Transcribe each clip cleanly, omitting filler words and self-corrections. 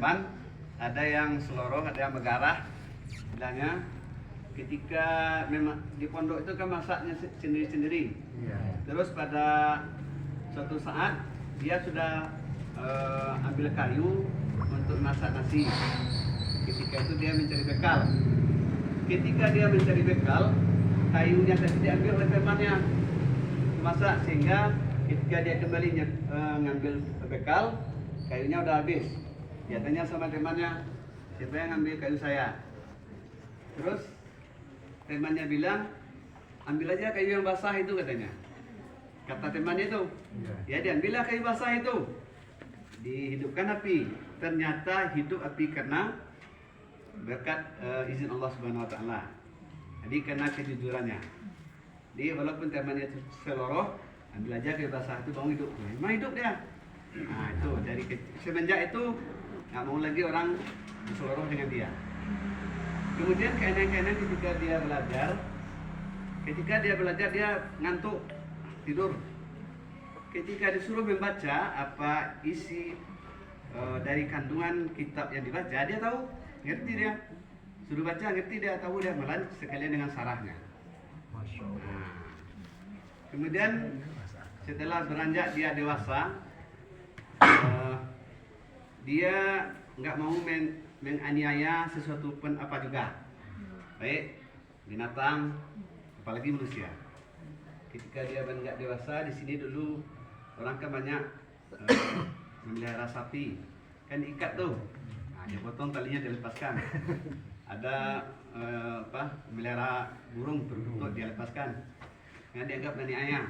teman, ada yang seloroh, ada yang megarah. Bilangnya ketika memang di pondok itu kan masaknya sendiri-sendiri. Terus pada suatu saat dia sudah ambil kayu untuk masak nasi. Ketika itu dia mencari bekal. Ketika dia mencari bekal, kayunya tadi diambil oleh temannya masak, sehingga ketika dia kembali ngambil bekal, kayunya udah habis. Dia tanya sama temannya, siapa yang ngambil kayu saya? Terus temannya bilang, ambil aja kayu yang basah itu, katanya. Kata temannya itu, ya diambillah kayu basah itu, dihidupkan api. Ternyata hidup api karena berkat izin Allah Subhanahu Wa Taala. Jadi karena kejujurannya. Jadi walaupun temannya itu seloroh, ambil aja kayu basah itu, bangun hidup. Memang hidup dia. Nah itu dari semenjak itu nggak mau lagi orang seloroh dengan dia. Kemudian keenak-enak ketika dia belajar dia ngantuk, tidur. Ketika disuruh membaca apa isi dari kandungan kitab yang dibaca, dia tahu, ngerti dia. Suruh baca, ngerti dia, tahu dia, malah sekalian dengan sarahnya. Nah, kemudian setelah beranjak dia dewasa, dia nggak mau menganiaya sesuatu pun apa juga, baik binatang apalagi manusia. Ketika dia beranjak dewasa, di sini dulu orang kan banyak memelihara sapi, kan diikat tuh, nah, dia potong talinya, dilepaskan. Ada memelihara burung berbentuk, dia lepaskan, yang dianggap nenek ayah.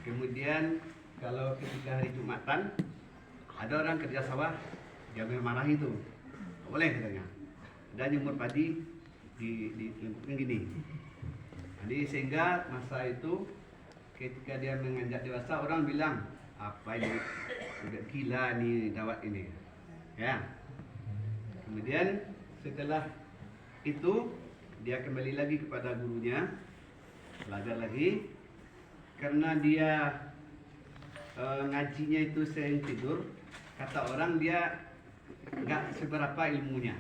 Kemudian kalau ketika hari Jumatan ada orang kerja sawah, dia marah itu, boleh katanya. Dan nyemur padi di gini. Jadi sehingga masa itu ketika dia menginjak dewasa, orang bilang apa ini, udah gila nih dawat ini, ya. Kemudian setelah itu dia kembali lagi kepada gurunya, belajar lagi. Karena dia ngajinya itu sering tidur, kata orang dia nggak seberapa ilmunya,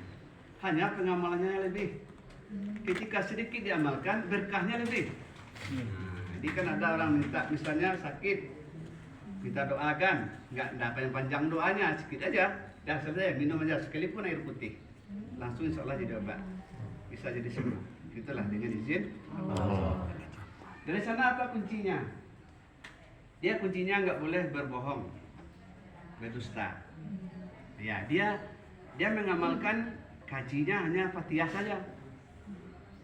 hanya pengamalannya lebih. Ketika sedikit diamalkan, berkahnya lebih. Jadi kan ada orang minta, misalnya sakit, kita doakan, nggak apa yang panjang doanya, sedikit aja, dah selesai, minum aja sekalipun air putih, langsung insya Allah jadi obat, bisa jadi sembuh. Itulah dengan izin Allah. Dari sana apa kuncinya? Dia kuncinya nggak boleh berbohong, berdusta. Ya, dia mengamalkan kajinya hanya Fatihah saja.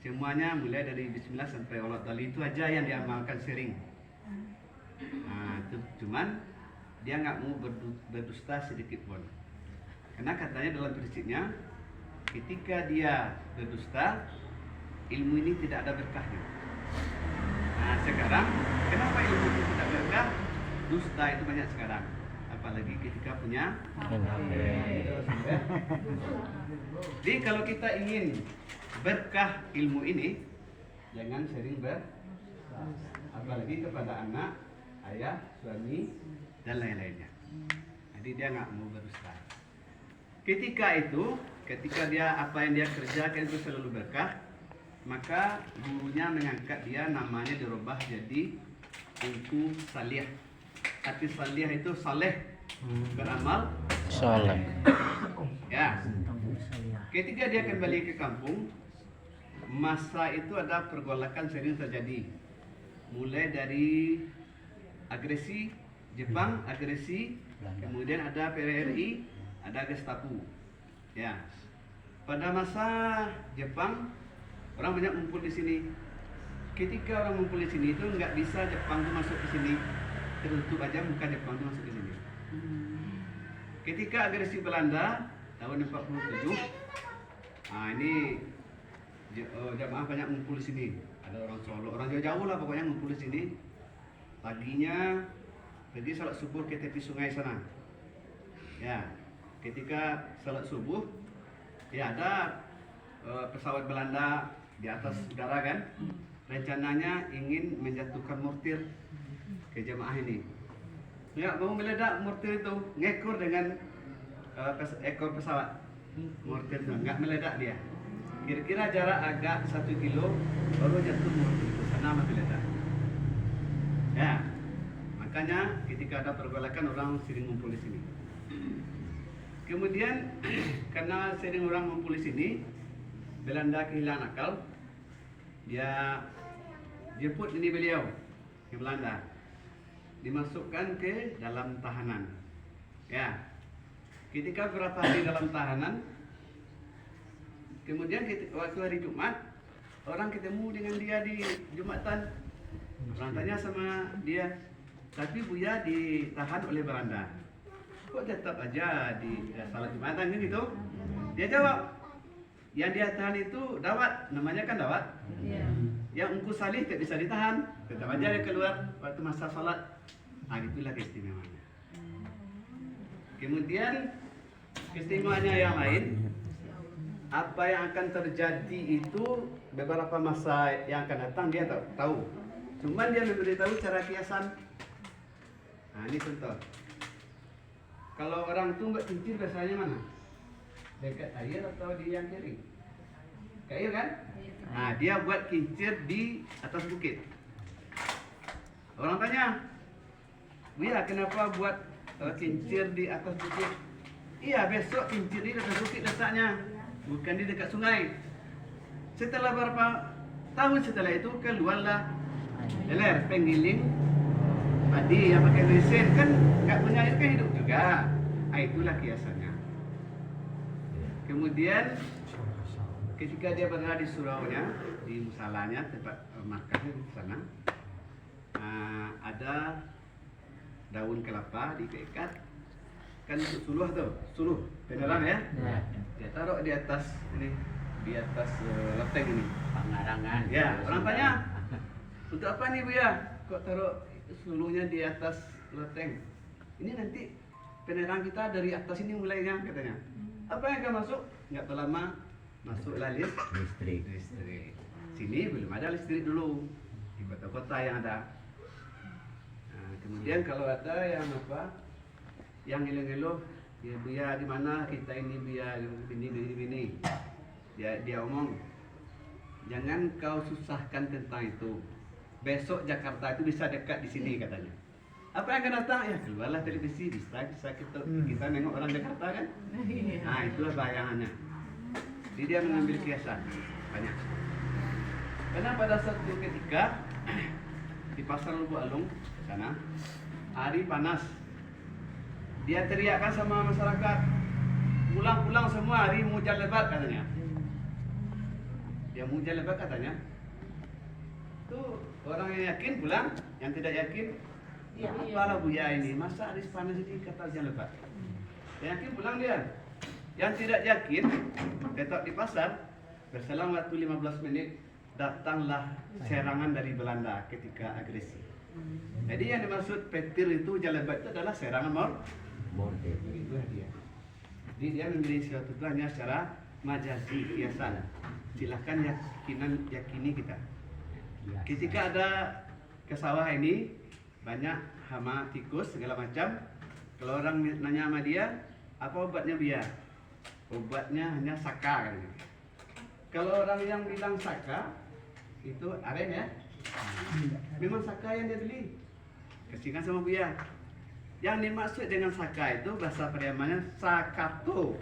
Semuanya mulai dari Bismillah sampai Walat Dali itu aja yang diamalkan sering. Nah, itu cuman dia nggak mau berdusta sedikit pun. Karena katanya dalam prinsipnya, ketika dia berdusta, ilmu ini tidak ada berkahnya. Nah sekarang, kenapa ilmu itu tidak berkah? Dusta itu banyak sekarang, apalagi ketika punya Jadi kalau kita ingin berkah ilmu ini, jangan sering apalagi kepada anak, ayah, suami, dan lain-lainnya. Jadi dia nggak mau berdusta. Ketika dia apa yang dia kerjakan itu selalu berkah, maka gurunya mengangkat dia, namanya dirubah jadi Engku Salih. Arti Salih itu saleh, beramal saleh. Ya. Ketika dia kembali ke kampung, masa itu ada pergolakan sering terjadi. Mulai dari agresi Jepang, kemudian ada PWRI, ada Gestapo. Ya. Pada masa Jepang, orang banyak ngumpul di sini. Ketika orang ngumpul di sini itu nggak bisa Jepang itu masuk ke sini, tertutup aja muka Jepang itu masuk ke sini. Ketika agresi Belanda tahun 47, nah ini jamaah banyak ngumpul di sini. Ada orang Solo, orang jauh-jauh lah pokoknya ngumpul di sini. Paginya pergi salat subuh ke tepi sungai sana. Ya, ketika salat subuh, ya ada pesawat Belanda di atas udara kan, rencananya ingin menjatuhkan mortir ke jemaah ini. Ya, mau meledak mortir itu, ngekor dengan ekor pesawat. Mortir itu nggak meledak dia. Kira-kira jarak agak 1 kilo baru jatuh mortir itu sana meledak. Ya, makanya ketika ada pergolakan orang sering ngumpul di sini. Kemudian karena sering orang ngumpul di sini, Belanda kehilangan akal. Dia jemput ini beliau ke Belanda, dimasukkan ke dalam tahanan. Ya, ketika berapa hari dalam tahanan, kemudian waktu hari Jumat, orang ketemu dengan dia di Jumatan. Orang tanya sama dia, tapi Buya ditahan oleh Belanda, kok tetap aja di salat Jumatan kan gitu? Dia jawab, yang dia tahan itu dawat, namanya kan dawat. Yang Engku Salih tak bisa ditahan, tetap aja dia keluar waktu masa salat. Nah, itulah keistimewaannya. Kemudian keistimewaannya yang lain, apa yang akan terjadi itu beberapa masa yang akan datang dia tahu. Cuman dia memberitahu cara kiasan. Nah, ini contoh. Kalau orang tuh buat kincir biasanya mana? Dekat air atau di yang kiri? Ke air kan? Nah, dia buat kincir di atas bukit. Orang tanya, Buya kenapa buat kincir di atas bukit? Iya, besok kincir di atas bukit letaknya, bukan di dekat sungai. Setelah beberapa tahun setelah itu keluarlah leler penggiling padi yang pakai mesin, kan nggak punya air kan hidup juga. Nah, itulah kiasannya. Kemudian ketika dia berada di suraunya, di musalanya, tempat markasnya di sana, ada daun kelapa diikat, kan suluh tuh, suluh penerangan ya. Dia taruh di atas ini, di atas loteng ini. Pengarangan. Ya, orang tanya, untuk apa nih Buya? Kok taruh suluhnya di atas loteng? Ini nanti penerang kita dari atas ini mulainya, katanya. Apa yang akan masuk? Nggak terlama masuklah listrik. Sini belum ada listrik dulu, di kota-kota yang ada. Nah, kemudian kalau ada yang apa, yang ngeluh-ngeluh, ya Buya di mana kita ini Buya ini. Dia omong, jangan kau susahkan tentang itu. Besok Jakarta itu bisa dekat di sini katanya. Apa yang akan datang? Ya keluarlah televisi, bisa kita nengok orang Jakarta kan. Nah, itulah bayangannya. Jadi dia mengambil kiasan banyak. Karena pada satu ketika di pasar Lubuk Alung sana hari panas, dia teriakkan sama masyarakat, pulang semua, hari hujan lebat katanya. Dia hujan lebat katanya. Tuh orang yang yakin pulang, yang tidak yakin, ya apalah Buya ini, masa hari panas ini kata hujan lebat. Yang yakin pulang dia. Yang tidak yakin tetap di pasar. Berselang waktu 15 menit datanglah serangan dari Belanda ketika agresi. Jadi yang dimaksud petir itu hujan lebat itu adalah serangan mortir. Begitulah dia. Jadi dia memberi suatu itu hanya secara majazi, kiasan. Silahkan yakini kita. Ketika ada ke sawah ini banyak hama, tikus, segala macam. Kalau orang nanya sama dia, apa obatnya Buya? Obatnya hanya saka katanya. Kalau orang yang bilang saka itu aren ya, memang saka yang dia beli. Kasihkan sama Buya. Yang dimaksud dengan saka itu bahasa Pariamannya sakato.